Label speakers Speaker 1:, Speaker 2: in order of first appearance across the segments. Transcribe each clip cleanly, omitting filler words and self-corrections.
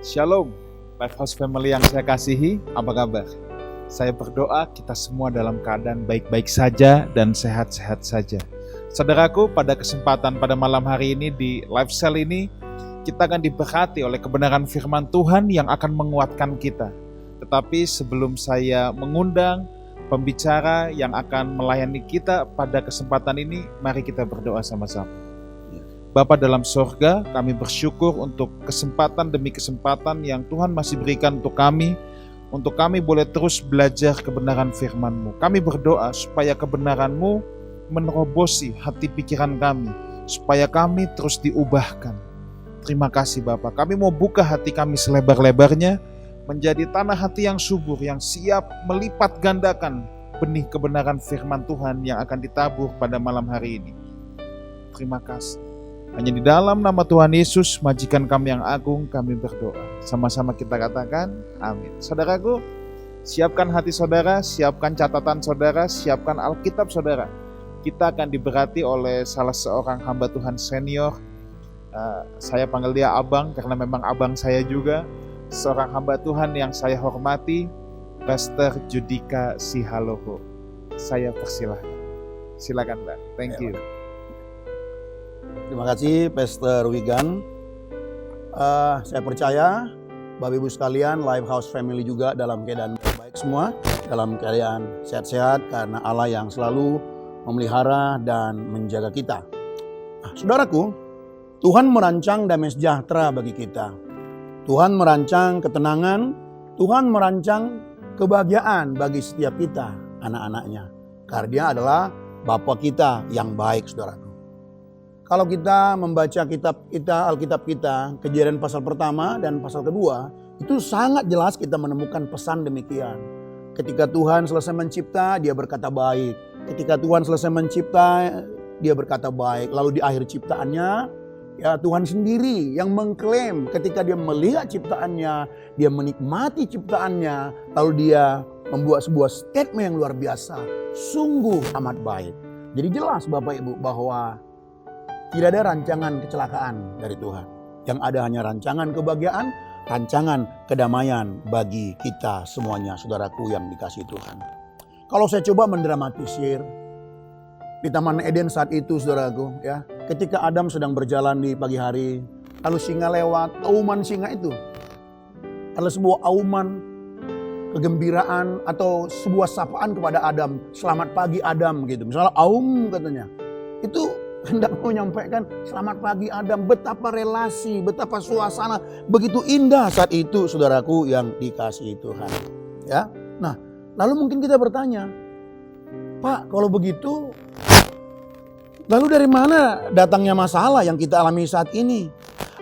Speaker 1: Shalom, Lifehouse Family yang saya kasihi, apa kabar? Saya berdoa kita semua dalam keadaan baik-baik saja dan sehat-sehat saja. Saudaraku, pada kesempatan pada malam hari ini di Live Cell ini, kita akan diberkati oleh kebenaran firman Tuhan yang akan menguatkan kita. Tetapi sebelum saya mengundang pembicara yang akan melayani kita pada kesempatan ini, mari kita berdoa sama-sama. Bapa dalam sorga, kami bersyukur untuk kesempatan demi kesempatan yang Tuhan masih berikan untuk kami boleh terus belajar kebenaran firman-Mu. Kami berdoa supaya kebenaran-Mu menerobosi hati pikiran kami, supaya kami terus diubahkan. Terima kasih Bapa, kami mau buka hati kami selebar-lebarnya, menjadi tanah hati yang subur, yang siap melipat gandakan benih kebenaran firman Tuhan yang akan ditabur pada malam hari ini. Terima kasih. Hanya di dalam nama Tuhan Yesus, majikan kami yang agung, kami berdoa. Sama-sama kita katakan, amin. Saudaraku, siapkan hati saudara, siapkan catatan saudara, siapkan Alkitab saudara. Kita akan diberkati oleh salah seorang hamba Tuhan senior. Saya panggil dia abang, karena memang abang saya juga. Seorang hamba Tuhan yang saya hormati, Pastor Judika Sihaloho. Saya persilahkan. Silakan Mbak, thank you.
Speaker 2: Terima kasih Pastor Wigan. Saya percaya Bapak Ibu sekalian, Lifehouse Family juga dalam keadaan baik semua, dalam keadaan sehat-sehat karena Allah yang selalu memelihara dan menjaga kita. Saudaraku, Tuhan merancang damai sejahtera bagi kita. Tuhan merancang ketenangan, Tuhan merancang kebahagiaan bagi setiap kita, anak-anaknya. Karena Dia adalah Bapa kita yang baik, saudaraku. Kalau kita membaca Alkitab kita, Kejadian pasal pertama dan pasal kedua, itu sangat jelas kita menemukan pesan demikian. Ketika Tuhan selesai mencipta, Dia berkata baik. Ketika Tuhan selesai mencipta, Dia berkata baik. Lalu di akhir ciptaannya, ya Tuhan sendiri yang mengklaim ketika Dia melihat ciptaannya, Dia menikmati ciptaannya, lalu Dia membuat sebuah statement yang luar biasa. Sungguh amat baik. Jadi jelas Bapak Ibu bahwa tidak ada rancangan kecelakaan dari Tuhan. Yang ada hanya rancangan kebahagiaan, rancangan kedamaian bagi kita semuanya, saudaraku yang dikasihi Tuhan. Kalau saya coba mendramatisir di Taman Eden saat itu, saudaraku, ya, ketika Adam sedang berjalan di pagi hari, lalu singa lewat, auman singa itu adalah sebuah auman kegembiraan atau sebuah sapaan kepada Adam. Selamat pagi Adam gitu. Misalnya aum katanya. Itu hendak menyampaikan selamat pagi Adam, betapa relasi, betapa suasana begitu indah saat itu, saudaraku yang dikasihi Tuhan. Ya, nah lalu mungkin kita bertanya, Pak kalau begitu, lalu dari mana datangnya masalah yang kita alami saat ini?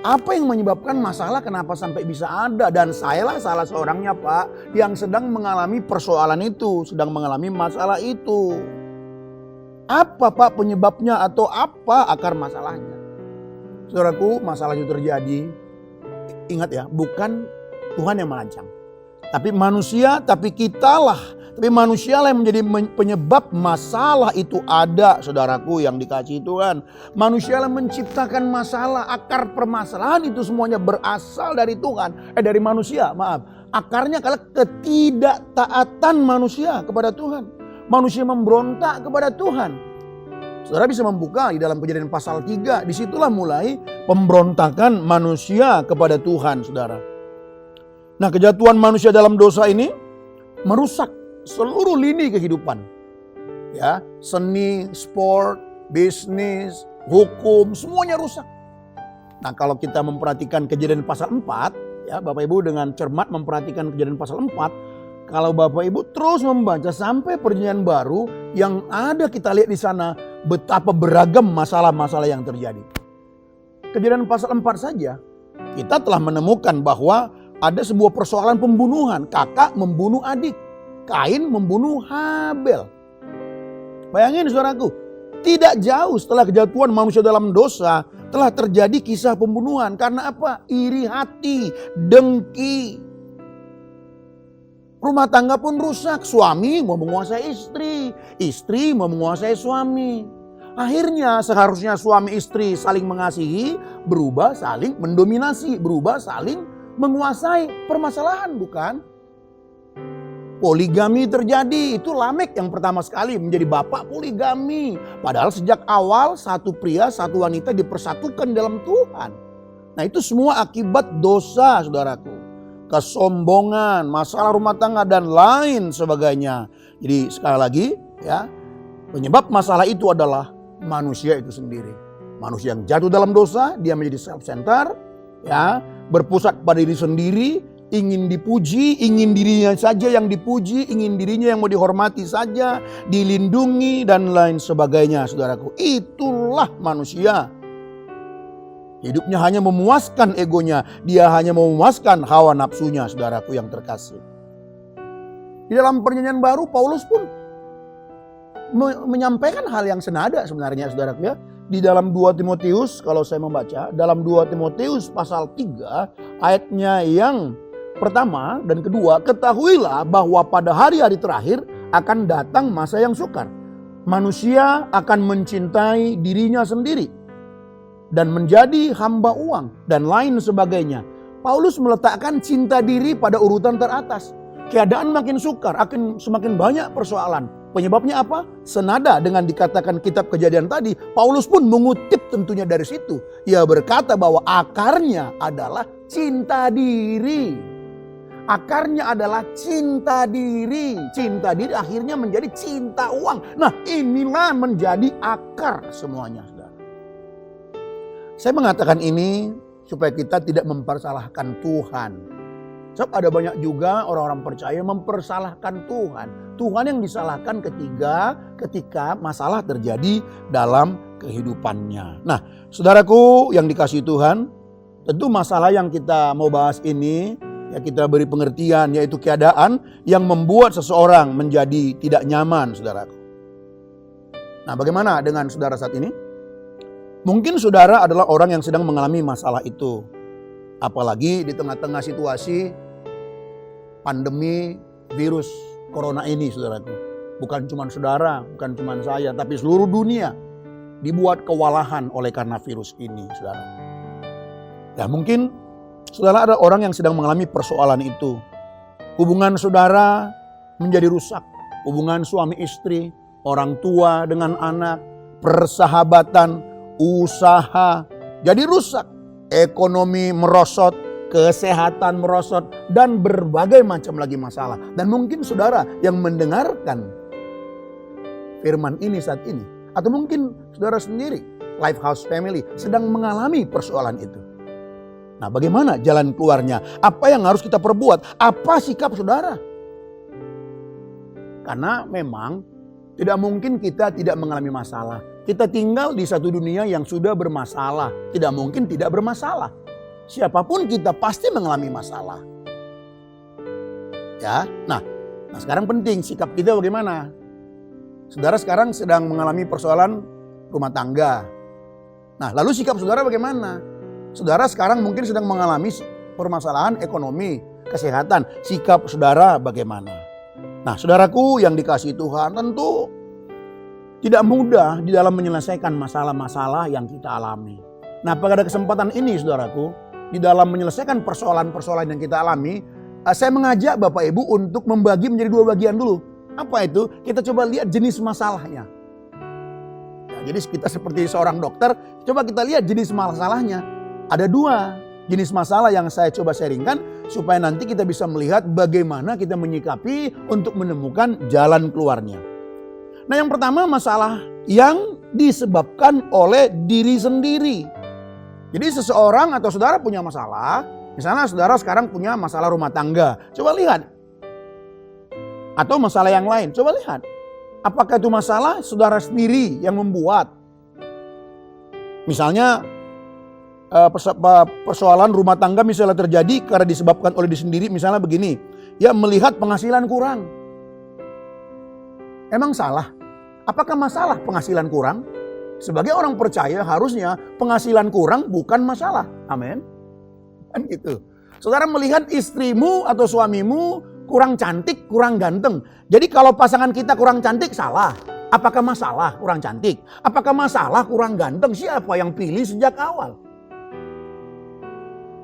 Speaker 2: Apa yang menyebabkan masalah kenapa sampai bisa ada? Dan sayalah salah seorangnya Pak yang sedang mengalami persoalan itu, sedang mengalami masalah itu. Apa Pak penyebabnya atau apa akar masalahnya? Saudaraku, masalah itu terjadi, ingat ya, bukan Tuhan yang merancang. Tapi manusia, tapi manusialah yang menjadi penyebab masalah itu ada, saudaraku yang dikasihi Tuhan. Manusialah menciptakan masalah, akar permasalahan itu semuanya berasal dari Tuhan, dari manusia, maaf. Akarnya adalah ketidaktaatan manusia kepada Tuhan. Manusia memberontak kepada Tuhan. Saudara bisa membuka di dalam Kejadian pasal 3. Disitulah mulai pemberontakan manusia kepada Tuhan, saudara. Nah, kejatuhan manusia dalam dosa ini merusak seluruh lini kehidupan. Ya, seni, sport, bisnis, hukum, semuanya rusak. Nah, kalau kita memperhatikan Kejadian pasal 4, ya Bapak Ibu dengan cermat memperhatikan Kejadian pasal 4, kalau Bapak Ibu terus membaca sampai Perjanjian Baru, yang ada kita lihat di sana betapa beragam masalah-masalah yang terjadi. Kejadian pasal 4 saja, kita telah menemukan bahwa ada sebuah persoalan pembunuhan. Kakak membunuh adik, Kain membunuh Habel. Bayangin saudaraku, tidak jauh setelah kejatuhan manusia dalam dosa, telah terjadi kisah pembunuhan. Karena apa? Iri hati, dengki. Rumah tangga pun rusak, suami mau menguasai istri, istri mau menguasai suami. Akhirnya seharusnya suami istri saling mengasihi, berubah saling mendominasi, berubah saling menguasai permasalahan, bukan? Poligami terjadi, itu Lamek yang pertama sekali menjadi bapak poligami. Padahal sejak awal satu pria, satu wanita dipersatukan dalam Tuhan. Nah itu semua akibat dosa, saudaraku. Kesombongan, masalah rumah tangga dan lain sebagainya. Jadi sekali lagi ya, penyebab masalah itu adalah manusia itu sendiri. Manusia yang jatuh dalam dosa, dia menjadi self-center, ya, berpusat pada diri sendiri, ingin dipuji, ingin dirinya saja yang dipuji, ingin dirinya yang mau dihormati saja, dilindungi dan lain sebagainya, saudaraku. Itulah manusia. Hidupnya hanya memuaskan egonya, dia hanya memuaskan hawa nafsunya, saudaraku yang terkasih. Di dalam perjanjian baru, Paulus pun menyampaikan hal yang senada sebenarnya, saudaraku ya. Di dalam 2 Timotius, kalau saya membaca, dalam 2 Timotius pasal 3, ayatnya yang pertama dan kedua, ketahuilah bahwa pada hari-hari terakhir akan datang masa yang sukar. Manusia akan mencintai dirinya sendiri dan menjadi hamba uang dan lain sebagainya. Paulus meletakkan cinta diri pada urutan teratas. Keadaan makin sukar, akan semakin banyak persoalan. Penyebabnya apa? Senada dengan dikatakan kitab Kejadian tadi, Paulus pun mengutip tentunya dari situ. Ia berkata bahwa akarnya adalah cinta diri. Akarnya adalah cinta diri. Cinta diri akhirnya menjadi cinta uang. Nah inilah menjadi akar semuanya. Saya mengatakan ini supaya kita tidak mempersalahkan Tuhan. Sebab ada banyak juga orang-orang percaya mempersalahkan Tuhan. Tuhan yang disalahkan ketika masalah terjadi dalam kehidupannya. Nah, saudaraku yang dikasihi Tuhan, tentu masalah yang kita mau bahas ini, ya kita beri pengertian, yaitu keadaan yang membuat seseorang menjadi tidak nyaman, saudaraku. Nah, bagaimana dengan saudara saat ini? Mungkin saudara adalah orang yang sedang mengalami masalah itu. Apalagi di tengah-tengah situasi pandemi virus corona ini, saudaraku. Bukan cuma saudara, bukan cuma saya, tapi seluruh dunia dibuat kewalahan oleh karena virus ini, saudara. Ya mungkin saudara ada orang yang sedang mengalami persoalan itu. Hubungan saudara menjadi rusak. Hubungan suami istri, orang tua dengan anak, persahabatan, usaha jadi rusak. Ekonomi merosot, kesehatan merosot, dan berbagai macam lagi masalah. Dan mungkin saudara yang mendengarkan firman ini saat ini, atau mungkin saudara sendiri, Lifehouse Family, sedang mengalami persoalan itu. Nah, bagaimana jalan keluarnya? Apa yang harus kita perbuat? Apa sikap saudara? Karena memang tidak mungkin kita tidak mengalami masalah. Kita tinggal di satu dunia yang sudah bermasalah. Tidak mungkin tidak bermasalah. Siapapun kita pasti mengalami masalah. Ya, nah sekarang penting sikap kita bagaimana? Saudara sekarang sedang mengalami persoalan rumah tangga. Nah, lalu sikap saudara bagaimana? Saudara sekarang mungkin sedang mengalami permasalahan ekonomi, kesehatan. Sikap saudara bagaimana? Nah, saudaraku yang dikasihi Tuhan, tentu tidak mudah di dalam menyelesaikan masalah-masalah yang kita alami. Nah, pada kesempatan ini saudaraku, di dalam menyelesaikan persoalan-persoalan yang kita alami, saya mengajak Bapak Ibu untuk membagi menjadi 2 bagian dulu. Apa itu? Kita coba lihat jenis masalahnya. Nah, jadi kita seperti seorang dokter, coba kita lihat jenis masalahnya. Ada 2 jenis masalah yang saya coba sharingkan supaya nanti kita bisa melihat bagaimana kita menyikapi untuk menemukan jalan keluarnya. Nah, yang pertama masalah yang disebabkan oleh diri sendiri. Jadi seseorang atau saudara punya masalah, misalnya saudara sekarang punya masalah rumah tangga. Coba lihat. Atau masalah yang lain, coba lihat. Apakah itu masalah saudara sendiri yang membuat? Misalnya persoalan rumah tangga misalnya terjadi karena disebabkan oleh diri sendiri, misalnya begini. Ya, melihat penghasilan kurang. Emang salah? Apakah masalah penghasilan kurang? Sebagai orang percaya harusnya penghasilan kurang bukan masalah. Amin. Kan gitu. Saudara melihat istrimu atau suamimu kurang cantik, kurang ganteng. Jadi kalau pasangan kita kurang cantik salah. Apakah masalah kurang cantik? Apakah masalah kurang ganteng? Siapa yang pilih sejak awal?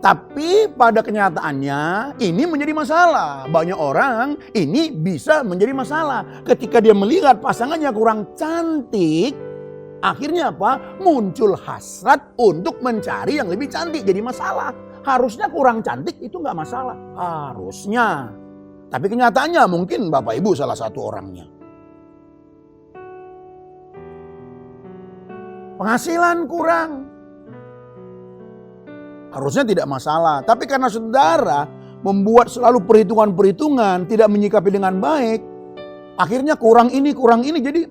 Speaker 2: Tapi pada kenyataannya ini menjadi masalah. Banyak orang ini bisa menjadi masalah. Ketika dia melihat pasangannya kurang cantik, akhirnya apa? Muncul hasrat untuk mencari yang lebih cantik. Jadi masalah. Harusnya kurang cantik itu nggak masalah. Harusnya. Tapi kenyataannya mungkin Bapak Ibu salah satu orangnya. Penghasilan kurang. Harusnya tidak masalah. Tapi karena saudara membuat selalu perhitungan-perhitungan, tidak menyikapi dengan baik, akhirnya kurang ini, jadi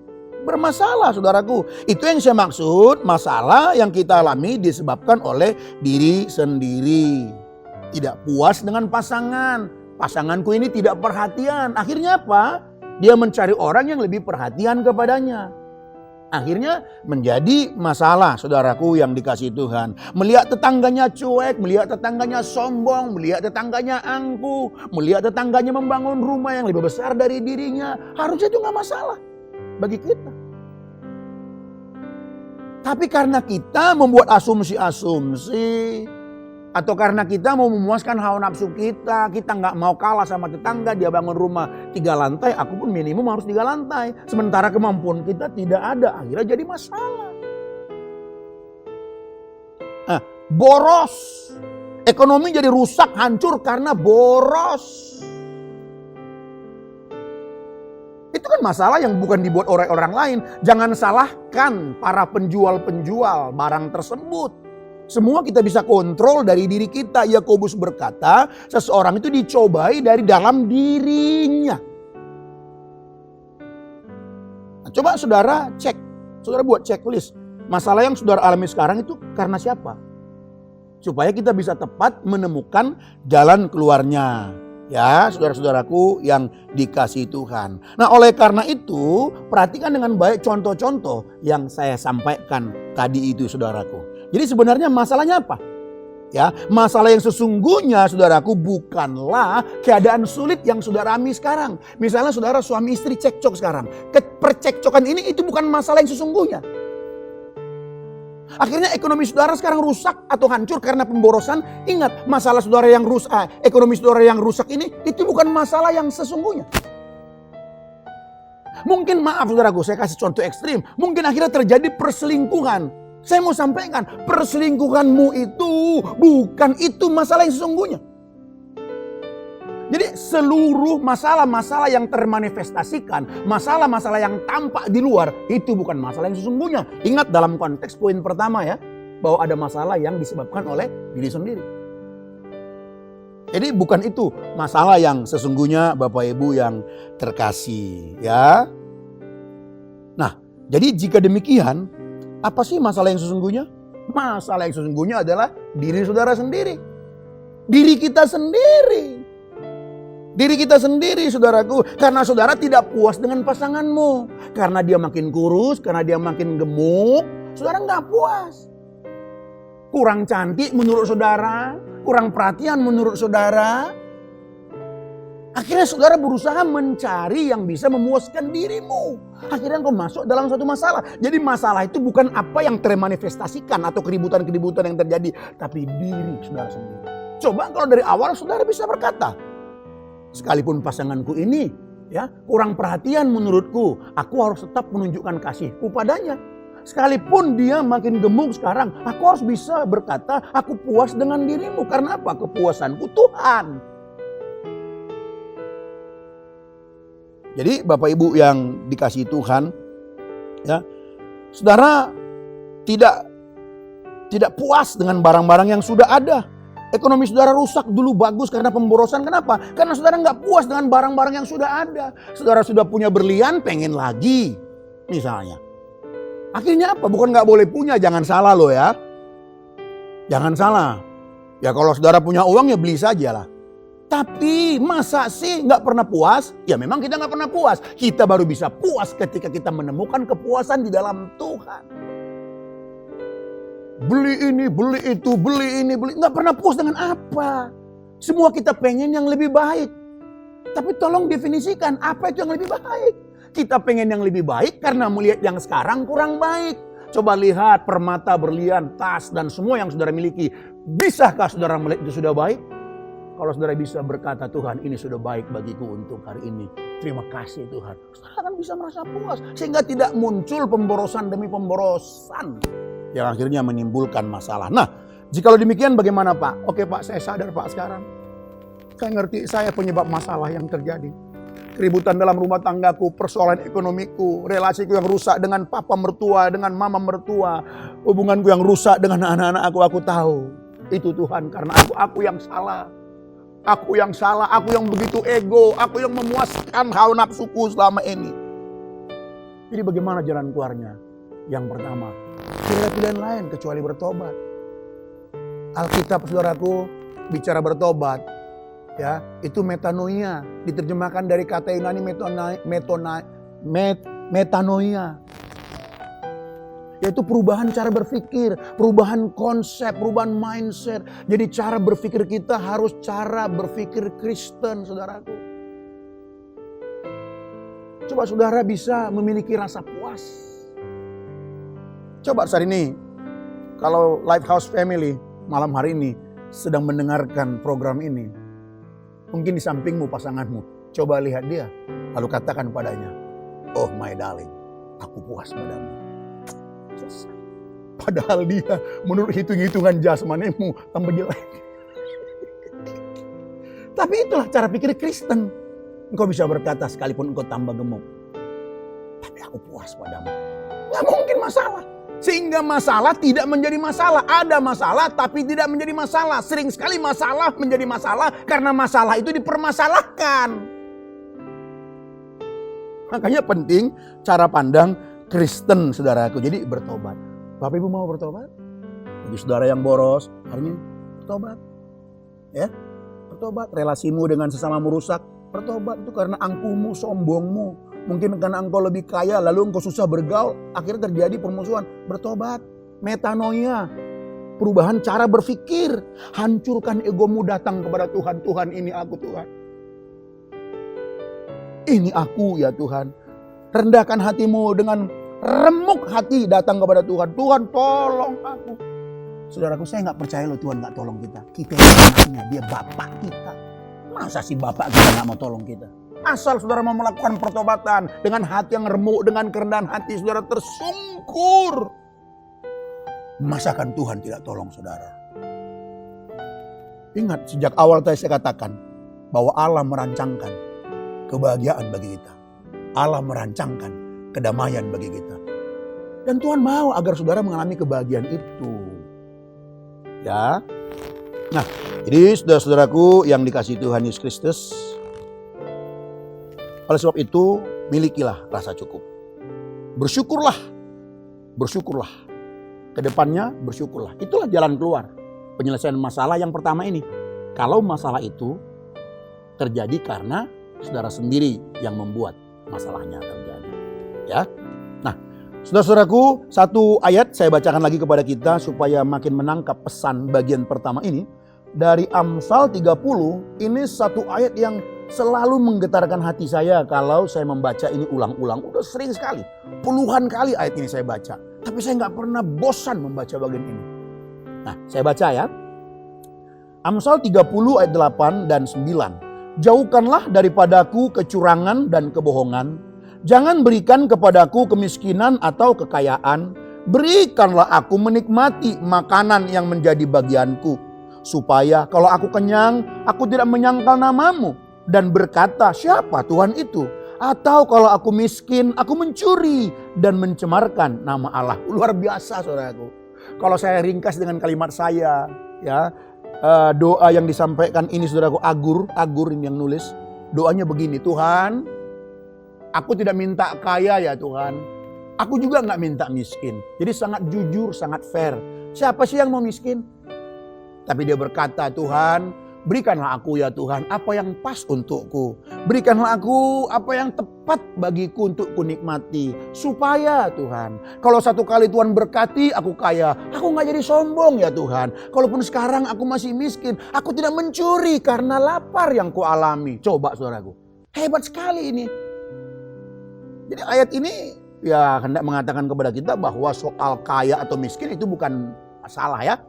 Speaker 2: bermasalah saudaraku. Itu yang saya maksud, masalah yang kita alami disebabkan oleh diri sendiri. Tidak puas dengan pasangan. Pasanganku ini tidak perhatian. Akhirnya apa? Dia mencari orang yang lebih perhatian kepadanya. Akhirnya menjadi masalah saudaraku yang dikasihi Tuhan. Melihat tetangganya cuek, melihat tetangganya sombong, melihat tetangganya angkuh, melihat tetangganya membangun rumah yang lebih besar dari dirinya. Harusnya itu gak masalah bagi kita. Tapi karena kita membuat asumsi-asumsi, atau karena kita mau memuaskan hawa nafsu kita gak mau kalah sama tetangga, dia bangun rumah 3 lantai, aku pun minimum harus 3 lantai. Sementara kemampuan kita tidak ada, akhirnya jadi masalah. Boros. Ekonomi jadi rusak, hancur karena boros. Itu kan masalah yang bukan dibuat oleh orang lain. Jangan salahkan para penjual-penjual barang tersebut. Semua kita bisa kontrol dari diri kita. Yakobus berkata, seseorang itu dicobai dari dalam dirinya. Nah, coba saudara cek, saudara buat checklist. Masalah yang saudara alami sekarang itu karena siapa? Supaya kita bisa tepat menemukan jalan keluarnya. Ya, saudara-saudaraku yang dikasihi Tuhan. Nah, oleh karena itu, perhatikan dengan baik contoh-contoh yang saya sampaikan tadi itu, saudaraku. Jadi sebenarnya masalahnya apa? Ya, masalah yang sesungguhnya saudaraku bukanlah keadaan sulit yang saudara alami sekarang. Misalnya saudara suami istri cekcok sekarang. Percekcokan ini itu bukan masalah yang sesungguhnya. Akhirnya ekonomi saudara sekarang rusak atau hancur karena pemborosan. Ingat, masalah saudara yang rusak, ekonomi saudara yang rusak ini itu bukan masalah yang sesungguhnya. Mungkin maaf saudaraku, saya kasih contoh ekstrim. Mungkin akhirnya terjadi perselingkuhan. Saya mau sampaikan, perselingkuhanmu itu bukan itu masalah yang sesungguhnya. Jadi seluruh masalah-masalah yang termanifestasikan, masalah-masalah yang tampak di luar, itu bukan masalah yang sesungguhnya. Ingat dalam konteks poin pertama ya, bahwa ada masalah yang disebabkan oleh diri sendiri. Jadi bukan itu masalah yang sesungguhnya Bapak Ibu yang terkasih ya. Nah, jadi jika demikian, apa sih masalah yang sesungguhnya? Masalah yang sesungguhnya adalah diri saudara sendiri. Diri kita sendiri. Diri kita sendiri saudaraku. Karena saudara tidak puas dengan pasanganmu. Karena dia makin kurus, karena dia makin gemuk. Saudara gak puas. Kurang cantik menurut saudara. Kurang perhatian menurut saudara. Akhirnya saudara berusaha mencari yang bisa memuaskan dirimu. Akhirnya engkau masuk dalam suatu masalah. Jadi masalah itu bukan apa yang termanifestasikan atau keributan-keributan yang terjadi. Tapi diri saudara sendiri. Coba kalau dari awal saudara bisa berkata, sekalipun pasanganku ini ya kurang perhatian menurutku, aku harus tetap menunjukkan kasihku padanya. Sekalipun dia makin gemuk sekarang, aku harus bisa berkata, aku puas dengan dirimu. Karena apa? Kepuasanku Tuhan. Jadi Bapak Ibu yang dikasihi Tuhan, ya, saudara tidak puas dengan barang-barang yang sudah ada. Ekonomi saudara rusak dulu bagus karena pemborosan. Kenapa? Karena saudara nggak puas dengan barang-barang yang sudah ada. Saudara sudah punya berlian, pengen lagi, misalnya. Akhirnya apa? Bukan nggak boleh punya, jangan salah loh ya. Jangan salah. Ya kalau saudara punya uang ya beli saja lah. Tapi masa sih nggak pernah puas? Ya memang kita nggak pernah puas. Kita baru bisa puas ketika kita menemukan kepuasan di dalam Tuhan. Beli ini, beli itu, beli ini, beli. Nggak pernah puas dengan apa? Semua kita pengen yang lebih baik. Tapi tolong definisikan apa itu yang lebih baik. Kita pengen yang lebih baik karena melihat yang sekarang kurang baik. Coba lihat permata, berlian, tas, dan semua yang saudara miliki. Bisakah saudara melihat itu sudah baik? Kalau saudara bisa berkata, Tuhan ini sudah baik bagiku untuk hari ini. Terima kasih Tuhan. Saudara akan bisa merasa puas. Sehingga tidak muncul pemborosan demi pemborosan. Yang akhirnya menimbulkan masalah. Nah, jikalau demikian bagaimana Pak? Oke Pak, saya sadar Pak sekarang. Saya ngerti saya penyebab masalah yang terjadi. Keributan dalam rumah tanggaku, persoalan ekonomiku, relasiku yang rusak dengan papa mertua, dengan mama mertua, hubunganku yang rusak dengan anak-anak aku tahu. Itu Tuhan, karena aku yang salah. Aku yang salah, aku yang begitu ego, aku yang memuaskan hawa nafsuku selama ini. Jadi bagaimana jalan keluarnya? Yang pertama, tidak ada pilihan lain kecuali bertobat. Alkitab saudaraku bicara bertobat. Ya, itu metanoia, diterjemahkan dari kata Yunani metanoia. Yaitu perubahan cara berpikir, perubahan konsep, perubahan mindset. Jadi cara berpikir kita harus cara berpikir Kristen, saudaraku. Coba saudara bisa memiliki rasa puas. Coba saat ini, kalau Lifehouse Family malam hari ini sedang mendengarkan program ini, mungkin di sampingmu pasanganmu, coba lihat dia, lalu katakan padanya, oh my darling, aku puas padamu. Selesai. Padahal dia menurut hitung-hitungan jasmanimu tambah jelek. Tapi itulah cara pikir Kristen. Engkau bisa berkata sekalipun engkau tambah gemuk, tapi aku puas padamu. Gak mungkin masalah. Sehingga masalah tidak menjadi masalah. Ada masalah tapi tidak menjadi masalah. Sering sekali masalah menjadi masalah karena masalah itu dipermasalahkan. Makanya penting cara pandang Kristen, saudaraku. Jadi bertobat. Bapak Ibu mau bertobat? Bagi saudara yang boros, hari ini bertobat. Ya, bertobat. Relasimu dengan sesamamu rusak, bertobat itu karena angkuhmu, sombongmu. Mungkin karena engkau lebih kaya, lalu engkau susah bergaul, akhirnya terjadi permusuhan. Bertobat. Metanoia. Perubahan cara berpikir. Hancurkan egomu, datang kepada Tuhan. Tuhan, ini aku Tuhan. Ini aku ya Tuhan. Rendahkan hatimu dengan remuk hati, datang kepada Tuhan. Tuhan, tolong aku. Saudaraku, saya gak percaya loh Tuhan gak tolong kita. Kita yang anaknya, dia Bapak kita. Masa sih Bapak kita gak mau tolong kita? Asal saudara mau melakukan pertobatan dengan hati yang remuk, dengan kerendahan hati saudara tersungkur. Masakan Tuhan tidak tolong saudara? Ingat, sejak awal tadi saya katakan bahwa Allah merancangkan kebahagiaan bagi kita. Allah merancangkan kedamaian bagi kita. Dan Tuhan mau agar saudara mengalami kebahagiaan itu. Ya. Nah, jadi saudara-saudaraku yang dikasihi Tuhan Yesus Kristus, oleh sebab itu milikilah rasa cukup. Bersyukurlah. Bersyukurlah. Kedepannya bersyukurlah. Itulah jalan keluar penyelesaian masalah yang pertama ini. Kalau masalah itu terjadi karena saudara sendiri yang membuat masalahnya terjadi. Ya. Nah, saudara-saudaraku, satu ayat saya bacakan lagi kepada kita supaya makin menangkap pesan bagian pertama ini. Dari Amsal 30, ini satu ayat yang selalu menggetarkan hati saya kalau saya membaca ini ulang-ulang. Udah sering sekali, puluhan kali ayat ini saya baca. Tapi saya gak pernah bosan membaca bagian ini. Nah, saya baca ya. Amsal 30 ayat 8 dan 9. Jauhkanlah daripadaku kecurangan dan kebohongan. Jangan berikan kepadaku kemiskinan atau kekayaan. Berikanlah aku menikmati makanan yang menjadi bagianku. Supaya kalau aku kenyang, aku tidak menyangkal namamu. Dan berkata, siapa Tuhan itu? Atau kalau aku miskin, aku mencuri dan mencemarkan nama Allah. Luar biasa saudaraku. Kalau saya ringkas dengan kalimat saya, ya, doa yang disampaikan ini saudaraku, Agur ini yang nulis. Doanya begini, Tuhan, aku tidak minta kaya ya Tuhan. Aku juga gak minta miskin. Jadi sangat jujur, sangat fair. Siapa sih yang mau miskin? Tapi dia berkata, Tuhan, berikanlah aku ya Tuhan apa yang pas untukku. Berikanlah aku apa yang tepat bagiku untuk kunikmati. Supaya Tuhan, kalau satu kali Tuhan berkati aku kaya, aku gak jadi sombong ya Tuhan. Kalaupun sekarang aku masih miskin, aku tidak mencuri karena lapar yang kualami. Coba saudaraku, hebat sekali ini. Jadi ayat ini ya hendak mengatakan kepada kita bahwa soal kaya atau miskin itu bukan masalah ya.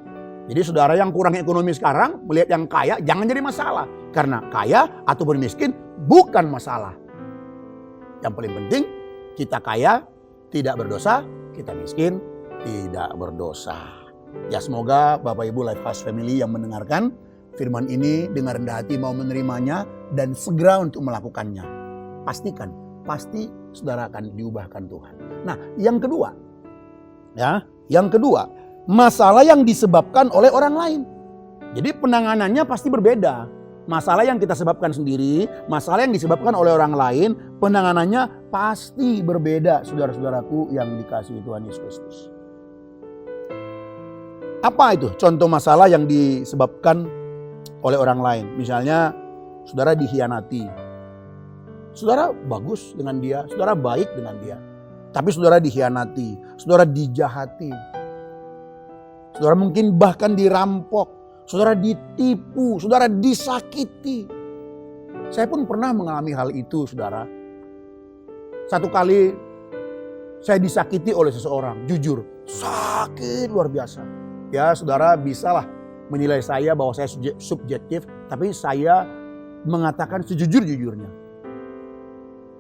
Speaker 2: Jadi saudara yang kurang ekonomi sekarang melihat yang kaya jangan jadi masalah. Karena kaya ataupun miskin bukan masalah. Yang paling penting kita kaya tidak berdosa, kita miskin tidak berdosa. Ya semoga Bapak Ibu Lifehouse Family yang mendengarkan firman ini dengan rendah hati mau menerimanya dan segera untuk melakukannya. Pastikan, pasti saudara akan diubahkan Tuhan. Nah yang kedua, masalah yang disebabkan oleh orang lain. Jadi penanganannya pasti berbeda. Masalah yang kita sebabkan sendiri, masalah yang disebabkan oleh orang lain, penanganannya pasti berbeda, saudara-saudaraku yang dikasihi Tuhan Yesus Kristus. Apa itu contoh masalah yang disebabkan oleh orang lain? Misalnya, saudara dikhianati. Saudara bagus dengan dia, saudara baik dengan dia. Tapi saudara dikhianati, saudara dijahati. Saudara mungkin bahkan dirampok, saudara ditipu, saudara disakiti. Saya pun pernah mengalami hal itu, saudara. Satu kali saya disakiti oleh seseorang, jujur, sakit luar biasa. Ya, saudara bisalah menilai saya bahwa saya subjektif, tapi saya mengatakan sejujur-jujurnya.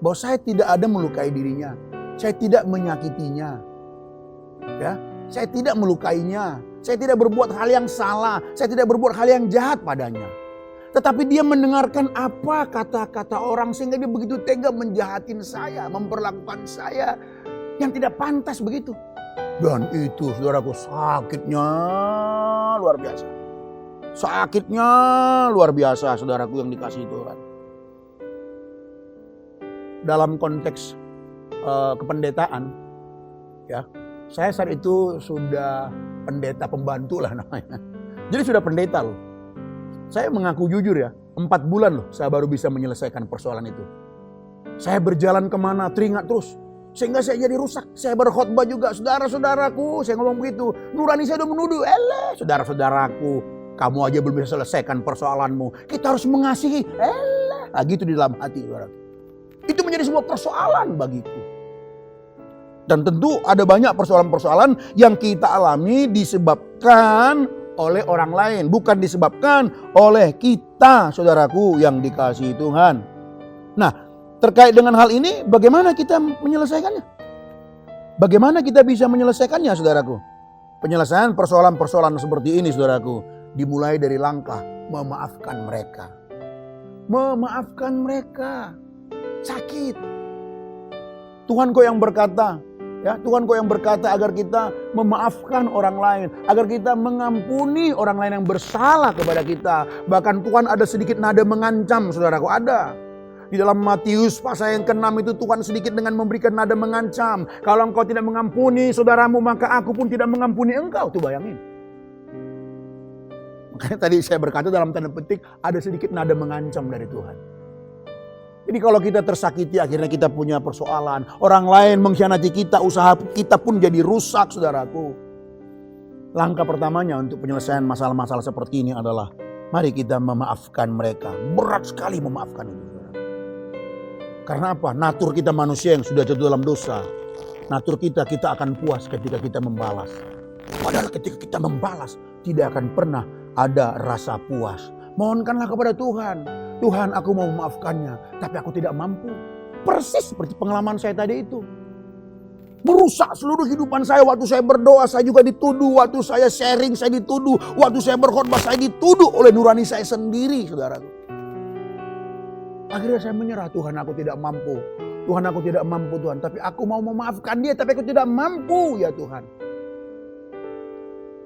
Speaker 2: Bahwa saya tidak ada melukai dirinya, saya tidak menyakitinya. Ya, saya tidak melukainya, saya tidak berbuat hal yang salah, saya tidak berbuat hal yang jahat padanya. Tetapi dia mendengarkan apa kata-kata orang sehingga dia begitu tega menjahatin saya, memperlakukan saya yang tidak pantas begitu. Dan itu saudaraku sakitnya luar biasa. Sakitnya luar biasa saudaraku yang dikasihi Tuhan. Dalam konteks kependetaan, ya, saya saat itu sudah pendeta pembantu lah namanya. Jadi sudah pendeta loh. Saya mengaku jujur ya, 4 bulan loh saya baru bisa menyelesaikan persoalan itu. Saya berjalan kemana teringat terus. Sehingga saya jadi rusak. Saya berkhotbah juga, saudara-saudaraku, saya ngomong begitu. Nurani saya udah menuduh, saudara-saudaraku, kamu aja belum bisa selesaikan persoalanmu. Kita harus mengasihi, gitu di dalam hati, saudara. Itu menjadi sebuah persoalan bagiku. Dan tentu ada banyak persoalan-persoalan yang kita alami disebabkan oleh orang lain. Bukan disebabkan oleh kita, saudaraku yang dikasihi Tuhan. Nah, terkait dengan hal ini bagaimana kita menyelesaikannya? Bagaimana kita bisa menyelesaikannya, saudaraku? Penyelesaian persoalan-persoalan seperti ini, saudaraku, dimulai dari langkah memaafkan mereka. Memaafkan mereka. Sakit. Tuhan kok yang berkata, ya, Tuhan kok yang berkata agar kita memaafkan orang lain, agar kita mengampuni orang lain yang bersalah kepada kita. Bahkan Tuhan ada sedikit nada mengancam, saudaraku, ada. Di dalam Matius pasal yang ke-6 itu Tuhan sedikit dengan memberikan nada mengancam. Kalau engkau tidak mengampuni saudaramu, maka aku pun tidak mengampuni engkau. Tuh bayangin. Makanya tadi saya berkata dalam tanda petik ada sedikit nada mengancam dari Tuhan. Jadi kalau kita tersakiti akhirnya kita punya persoalan. Orang lain mengkhianati kita, usaha kita pun jadi rusak, saudaraku. Langkah pertamanya untuk penyelesaian masalah-masalah seperti ini adalah mari kita memaafkan mereka. Berat sekali memaafkan itu. Karena apa? Natur kita manusia yang sudah jatuh dalam dosa. Natur kita akan puas ketika kita membalas. Padahal ketika kita membalas tidak akan pernah ada rasa puas. Mohonkanlah kepada Tuhan. Tuhan, aku mau memaafkannya, tapi aku tidak mampu. Persis seperti pengalaman saya tadi itu. Merusak seluruh kehidupan saya. Waktu saya berdoa saya juga dituduh. Waktu saya sharing saya dituduh. Waktu saya berkhotbah saya dituduh oleh nurani saya sendiri, saudaraku. Akhirnya saya menyerah, Tuhan aku tidak mampu. Tuhan aku tidak mampu Tuhan. Tapi aku mau memaafkan dia, tapi aku tidak mampu ya Tuhan.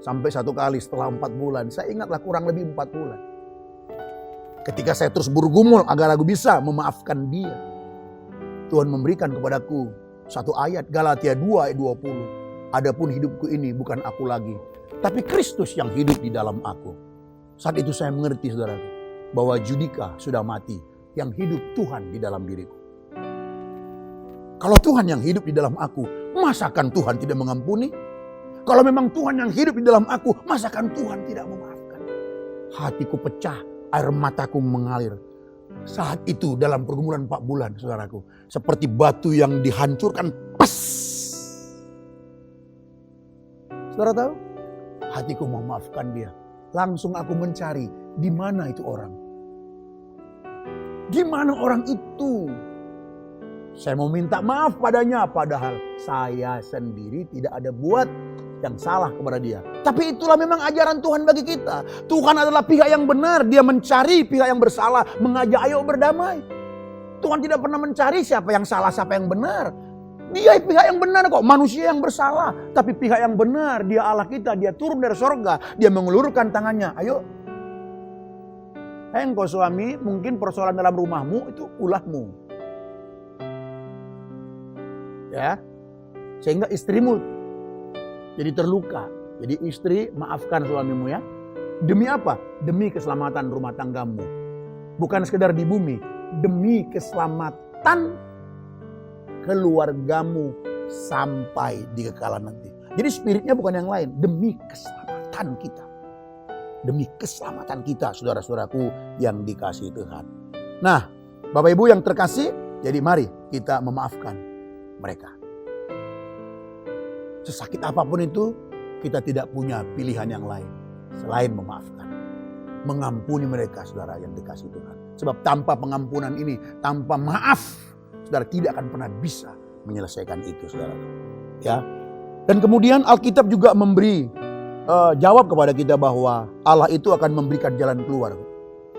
Speaker 2: Sampai satu kali setelah 4 bulan, saya ingatlah kurang lebih 4 bulan. Ketika saya terus bergumul agar aku bisa memaafkan dia. Tuhan memberikan kepadaku satu ayat, Galatia 2 ayat 20. Adapun hidupku ini bukan aku lagi, tapi Kristus yang hidup di dalam aku. Saat itu saya mengerti saudaraku, bahwa Judika sudah mati. Yang hidup Tuhan di dalam diriku. Kalau Tuhan yang hidup di dalam aku, masakan Tuhan tidak mengampuni? Kalau memang Tuhan yang hidup di dalam aku, masakan Tuhan tidak memaafkan? Hatiku pecah, air mataku mengalir. Saat itu dalam pergumulan 4 bulan, saudaraku, seperti batu yang dihancurkan, pas. Saudara tahu? hatiku memaafkan dia. Langsung aku mencari, di mana itu orang? Di mana orang itu? Saya mau minta maaf padanya, padahal saya sendiri tidak ada buat yang salah kepada dia. Tapi itulah memang ajaran Tuhan bagi kita. Tuhan adalah pihak yang benar, dia mencari pihak yang bersalah, mengajak ayo berdamai. Tuhan tidak pernah mencari siapa yang salah, siapa yang benar. Dia pihak yang benar kok, manusia yang bersalah. Tapi pihak yang benar, dia Allah kita, dia turun dari sorga, dia mengulurkan tangannya. Ayo. Engkau suami, mungkin persoalan dalam rumahmu itu ulahmu. Ya, sehingga istrimu jadi terluka. Jadi istri, maafkan suamimu ya. Demi apa? Demi keselamatan rumah tanggamu. Bukan sekedar di bumi, demi keselamatan keluargamu sampai di kekalan nanti. Jadi spiritnya bukan yang lain, demi keselamatan kita. Demi keselamatan kita, saudara-saudaraku yang dikasihi Tuhan. Nah, Bapak Ibu yang terkasih, jadi mari kita memaafkan mereka. Sesakit apapun itu, kita tidak punya pilihan yang lain selain memaafkan. Mengampuni mereka, saudara yang dikasihi Tuhan. Sebab tanpa pengampunan ini, tanpa maaf, saudara tidak akan pernah bisa menyelesaikan itu, saudara. Ya. Dan kemudian Alkitab juga memberi jawab kepada kita bahwa Allah itu akan memberikan jalan keluar.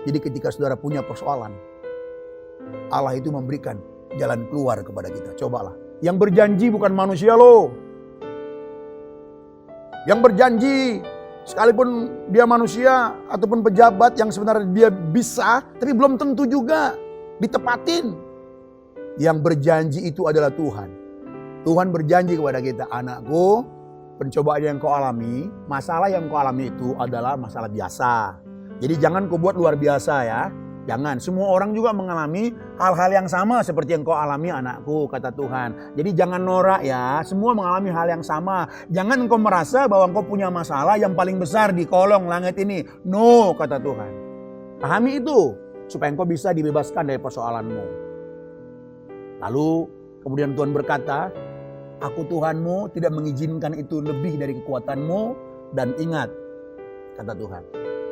Speaker 2: Jadi ketika saudara punya persoalan, Allah itu memberikan jalan keluar kepada kita. Cobalah. Yang berjanji bukan manusia loh. Yang berjanji sekalipun dia manusia ataupun pejabat yang sebenarnya dia bisa, tapi belum tentu juga ditepatin. Yang berjanji itu adalah Tuhan. Tuhan berjanji kepada kita, anakku, pencobaan yang kau alami, masalah yang kau alami itu adalah masalah biasa. Jadi jangan kau buat luar biasa ya. Jangan, semua orang juga mengalami hal-hal yang sama seperti yang kau alami anakku, kata Tuhan. Jadi jangan norak ya, semua mengalami hal yang sama. Jangan engkau merasa bahwa engkau punya masalah yang paling besar di kolong langit ini. No, kata Tuhan. Pahami itu, supaya engkau bisa dibebaskan dari persoalanmu. Lalu kemudian Tuhan berkata, aku Tuhanmu tidak mengizinkan itu lebih dari kekuatanmu. Dan ingat, kata Tuhan,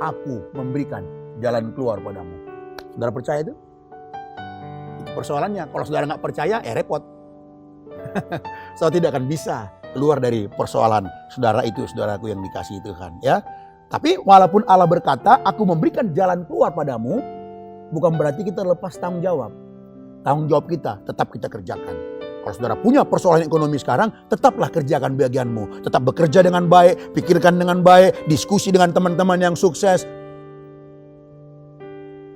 Speaker 2: aku memberikan jalan keluar padamu. Saudara percaya itu? Itu persoalannya. Kalau saudara nggak percaya, repot. Saudara tidak akan bisa keluar dari persoalan saudara itu, saudaraku yang dikasihi Tuhan. Ya, tapi walaupun Allah berkata, aku memberikan jalan keluar padamu, bukan berarti kita lepas tanggung jawab. Tanggung jawab kita tetap kita kerjakan. Kalau saudara punya persoalan ekonomi sekarang, tetaplah kerjakan bagianmu. Tetap bekerja dengan baik, pikirkan dengan baik, diskusi dengan teman-teman yang sukses.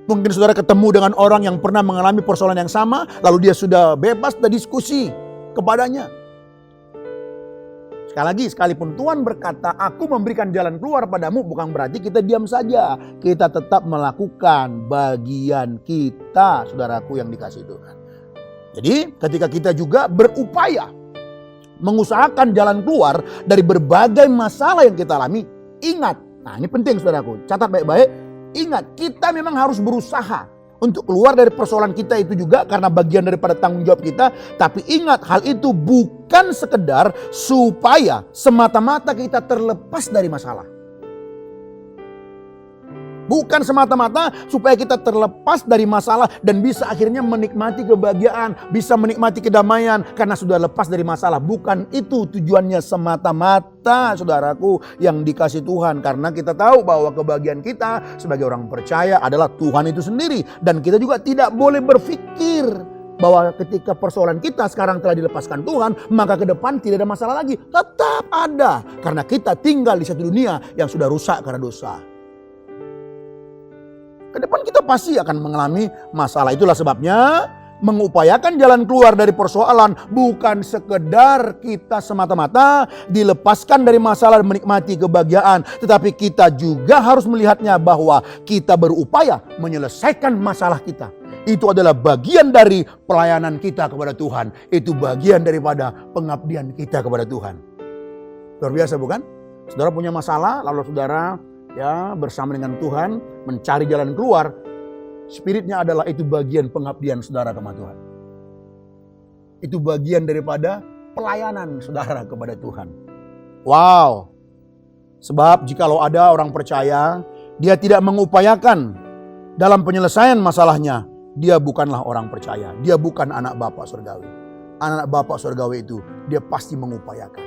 Speaker 2: Mungkin saudara ketemu dengan orang yang pernah mengalami persoalan yang sama, lalu dia sudah bebas dan diskusi kepadanya. Sekali lagi, sekalipun Tuhan berkata, aku memberikan jalan keluar padamu, bukan berarti kita diam saja. Kita tetap melakukan bagian kita, saudaraku yang dikasihi Tuhan. Jadi ketika kita juga berupaya mengusahakan jalan keluar dari berbagai masalah yang kita alami, ingat, nah ini penting saudaraku, catat baik-baik. Ingat, kita memang harus berusaha untuk keluar dari persoalan kita itu juga karena bagian daripada tanggung jawab kita. Tapi ingat, hal itu bukan sekedar supaya semata-mata kita terlepas dari masalah. Bukan semata-mata supaya kita terlepas dari masalah dan bisa akhirnya menikmati kebahagiaan, bisa menikmati kedamaian karena sudah lepas dari masalah. Bukan itu tujuannya semata-mata, saudaraku yang dikasihi Tuhan. Karena kita tahu bahwa kebahagiaan kita sebagai orang percaya adalah Tuhan itu sendiri. Dan kita juga tidak boleh berpikir bahwa ketika persoalan kita sekarang telah dilepaskan Tuhan, maka ke depan tidak ada masalah lagi. Tetap ada. Karena kita tinggal di satu dunia yang sudah rusak karena dosa. Ke depan kita pasti akan mengalami masalah. Itulah sebabnya mengupayakan jalan keluar dari persoalan bukan sekedar kita semata-mata dilepaskan dari masalah dan menikmati kebahagiaan. Tetapi kita juga harus melihatnya bahwa kita berupaya menyelesaikan masalah kita. Itu adalah bagian dari pelayanan kita kepada Tuhan. Itu bagian daripada pengabdian kita kepada Tuhan. Luar biasa bukan? Saudara punya masalah lalu saudara bersama dengan Tuhan mencari jalan keluar, spiritnya adalah itu bagian pengabdian saudara kepada Tuhan. Itu bagian daripada pelayanan saudara kepada Tuhan. Wow, Sebab jikalau ada orang percaya, dia tidak mengupayakan dalam penyelesaian masalahnya, dia bukanlah orang percaya. Dia bukan anak Bapa surgawi. Anak Bapa surgawi itu dia pasti mengupayakan.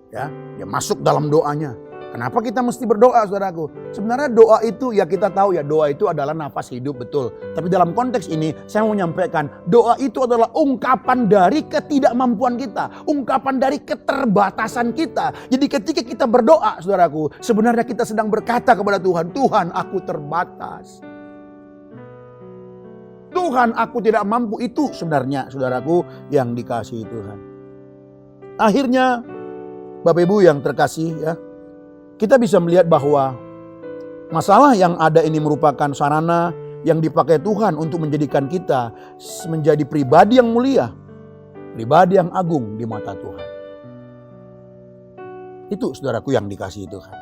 Speaker 2: Ya, dia masuk dalam doanya. Kenapa kita mesti berdoa, saudaraku? Sebenarnya doa itu, ya kita tahu ya, doa itu adalah nafas hidup, betul. Tapi dalam konteks ini, saya mau menyampaikan, doa itu adalah ungkapan dari ketidakmampuan kita. Ungkapan dari keterbatasan kita. Jadi ketika kita berdoa, saudaraku, sebenarnya kita sedang berkata kepada Tuhan, Tuhan, aku terbatas. Tuhan, aku tidak mampu. Itu sebenarnya, saudaraku, yang dikasihi Tuhan. Akhirnya, Bapak Ibu yang terkasih ya, kita bisa melihat bahwa masalah yang ada ini merupakan sarana yang dipakai Tuhan untuk menjadikan kita menjadi pribadi yang mulia, pribadi yang agung di mata Tuhan. Itu saudaraku yang dikasihi Tuhan.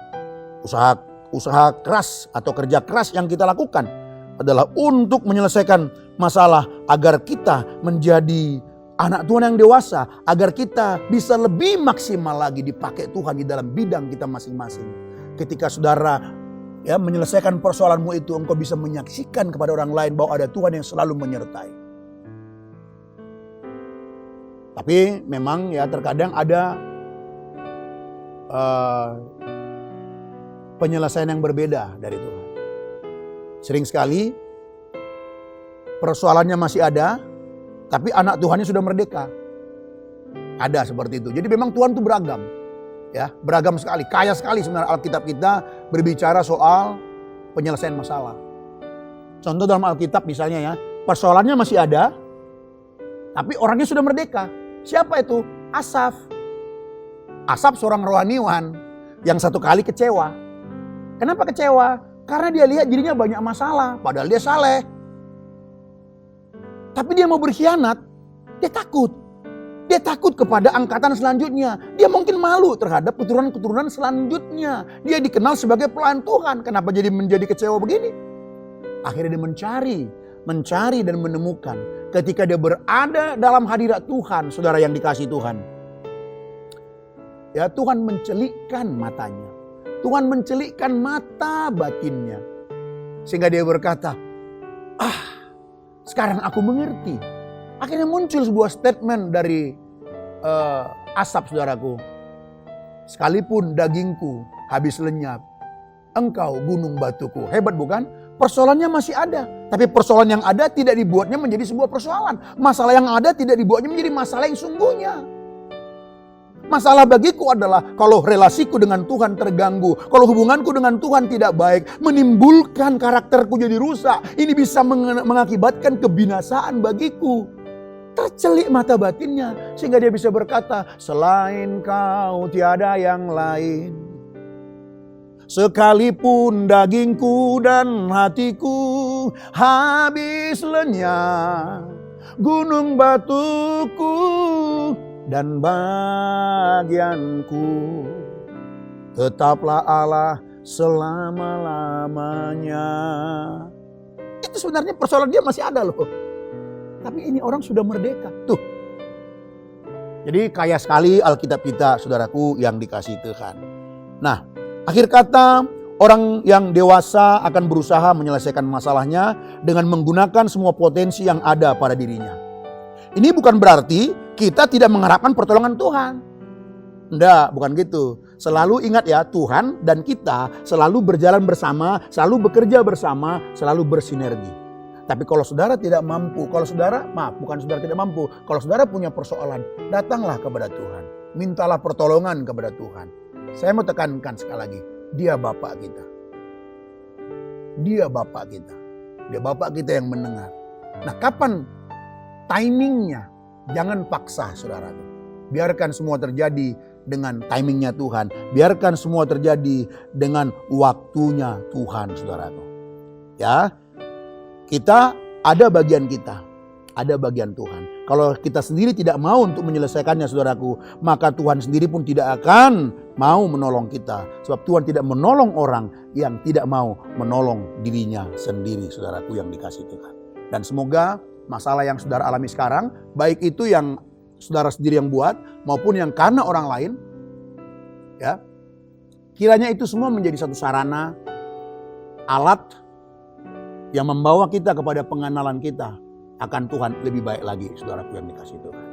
Speaker 2: Usaha keras atau kerja keras yang kita lakukan adalah untuk menyelesaikan masalah agar kita menjadi anak Tuhan yang dewasa, agar kita bisa lebih maksimal lagi dipakai Tuhan di dalam bidang kita masing-masing. Ketika saudara ya menyelesaikan persoalanmu itu, engkau bisa menyaksikan kepada orang lain bahwa ada Tuhan yang selalu menyertai. Tapi memang ya terkadang ada penyelesaian yang berbeda dari Tuhan. Sering sekali persoalannya masih ada, tapi anak Tuhannya sudah merdeka. Ada seperti itu. Jadi memang Tuhan itu beragam. Ya, beragam sekali, kaya sekali sebenarnya Alkitab kita berbicara soal penyelesaian masalah. Contoh dalam Alkitab misalnya ya, persoalannya masih ada, tapi orangnya sudah merdeka. Siapa itu? Asaf. Asaf seorang rohaniwan yang satu kali kecewa. Kenapa kecewa? Karena dia lihat dirinya banyak masalah, padahal dia saleh. Tapi dia mau berkhianat, dia takut. Dia takut kepada angkatan selanjutnya. Dia mungkin malu terhadap keturunan-keturunan selanjutnya. Dia dikenal sebagai pelayan Tuhan. Kenapa jadi menjadi kecewa begini? Akhirnya dia mencari dan menemukan. Ketika dia berada dalam hadirat Tuhan, saudara yang dikasihi Tuhan. Ya, Tuhan mencelikkan matanya. Tuhan mencelikkan mata batinnya. Sehingga dia berkata, sekarang aku mengerti. Akhirnya muncul sebuah statement dari Asaf, saudaraku. Sekalipun dagingku habis lenyap, engkau gunung batuku. Hebat bukan? Persoalannya masih ada. Tapi persoalan yang ada tidak dibuatnya menjadi sebuah persoalan. Masalah yang ada tidak dibuatnya menjadi masalah yang sungguhnya. Masalah bagiku adalah kalau relasiku dengan Tuhan terganggu, kalau hubunganku dengan Tuhan tidak baik, menimbulkan karakterku jadi rusak. Ini bisa mengakibatkan kebinasaan bagiku. Tercelik mata batinnya sehingga dia bisa berkata, selain kau tiada yang lain. Sekalipun dagingku dan hatiku habis lenyap, gunung batuku dan bagianku, tetaplah Allah selama-lamanya. Itu sebenarnya persoalan dia masih ada loh. Tapi ini orang sudah merdeka. Tuh. Jadi kaya sekali Alkitab kita, saudaraku yang dikasihi Tuhan. Nah, akhir kata, orang yang dewasa akan berusaha menyelesaikan masalahnya dengan menggunakan semua potensi yang ada pada dirinya. Ini bukan berarti kita tidak mengharapkan pertolongan Tuhan. Enggak, bukan gitu. Selalu ingat ya, Tuhan dan kita selalu berjalan bersama, selalu bekerja bersama, selalu bersinergi. Tapi kalau saudara tidak mampu, kalau saudara punya persoalan, datanglah kepada Tuhan. Mintalah pertolongan kepada Tuhan. Saya mau tekankan sekali lagi, Dia Bapa kita. Dia Bapa kita. Dia Bapa kita yang mendengar. Nah, kapan timingnya? Jangan paksa, saudara. Biarkan semua terjadi dengan timingnya Tuhan. Biarkan semua terjadi dengan waktunya Tuhan, saudaraku. Ya, kita ada bagian kita, ada bagian Tuhan. Kalau kita sendiri tidak mau untuk menyelesaikannya, saudaraku, maka Tuhan sendiri pun tidak akan mau menolong kita. Sebab Tuhan tidak menolong orang yang tidak mau menolong dirinya sendiri, saudaraku yang dikasihi Tuhan. Dan semoga masalah yang saudara alami sekarang, baik itu yang saudara sendiri yang buat maupun yang karena orang lain, Ya, kiranya itu semua menjadi satu sarana, alat yang membawa kita kepada pengenalan kita akan Tuhan lebih baik lagi, saudaraku yang dikasihi Tuhan.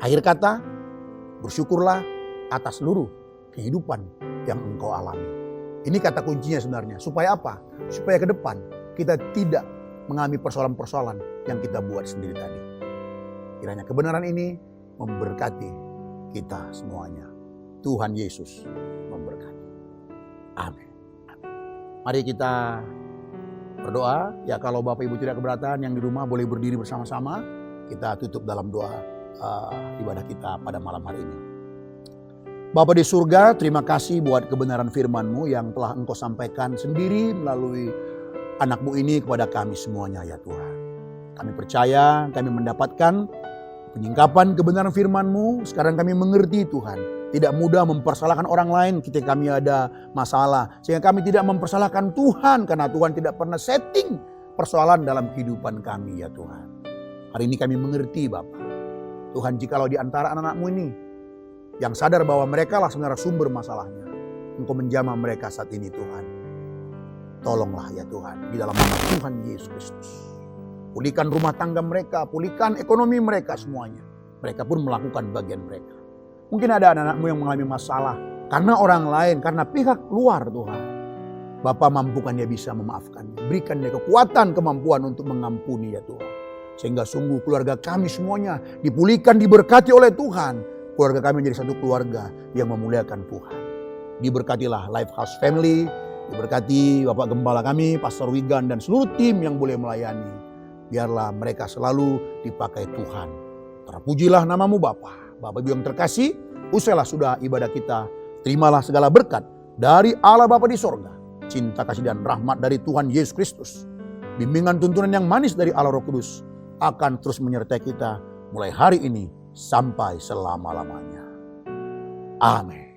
Speaker 2: Akhir kata, bersyukurlah atas seluruh kehidupan yang engkau alami. Ini kata kuncinya sebenarnya. Supaya apa? Supaya ke depan kita tidak mengalami persoalan-persoalan yang kita buat sendiri tadi. Kiranya kebenaran ini memberkati kita semuanya. Tuhan Yesus memberkati. Amin. Mari kita berdoa. Ya, kalau Bapak Ibu tidak keberatan, yang di rumah boleh berdiri bersama-sama. Kita tutup dalam doa ibadah kita pada malam hari ini. Bapa di surga, terima kasih buat kebenaran firman-Mu yang telah Engkau sampaikan sendiri melalui anak-Mu ini kepada kami semuanya ya Tuhan. Kami percaya, kami mendapatkan penyingkapan kebenaran firman-Mu. Sekarang kami mengerti Tuhan. Tidak mudah mempersalahkan orang lain ketika kami ada masalah. Sehingga kami tidak mempersalahkan Tuhan karena Tuhan tidak pernah setting persoalan dalam kehidupan kami ya Tuhan. Hari ini kami mengerti Bapa. Tuhan, jikalau di antara anak-anak-Mu ini yang sadar bahwa mereka lah sebenarnya sumber masalahnya, Engkau menjamah mereka saat ini Tuhan. Tolonglah ya Tuhan, di dalam nama Tuhan Yesus Kristus. Pulihkan rumah tangga mereka, pulihkan ekonomi mereka semuanya. Mereka pun melakukan bagian mereka. Mungkin ada anak-anak-Mu yang mengalami masalah karena orang lain, karena pihak luar Tuhan. Bapa, mampukan dia bisa memaafkan. Berikan dia kekuatan, kemampuan untuk mengampuni ya Tuhan. Sehingga sungguh keluarga kami semuanya dipulihkan, diberkati oleh Tuhan. Keluarga kami menjadi satu keluarga yang memuliakan Tuhan. Diberkatilah Lifehouse Family, diberkati Bapak Gembala kami, Pastor Wigan dan seluruh tim yang boleh melayani. Biarlah mereka selalu dipakai Tuhan. Terpujilah nama-Mu Bapa. Bapak Ibu yang terkasih, usailah sudah ibadah kita. Terimalah segala berkat dari Allah Bapa di sorga. Cinta kasih dan rahmat dari Tuhan Yesus Kristus. Bimbingan tuntunan yang manis dari Allah Roh Kudus akan terus menyertai kita mulai hari ini sampai selama-lamanya. Amin.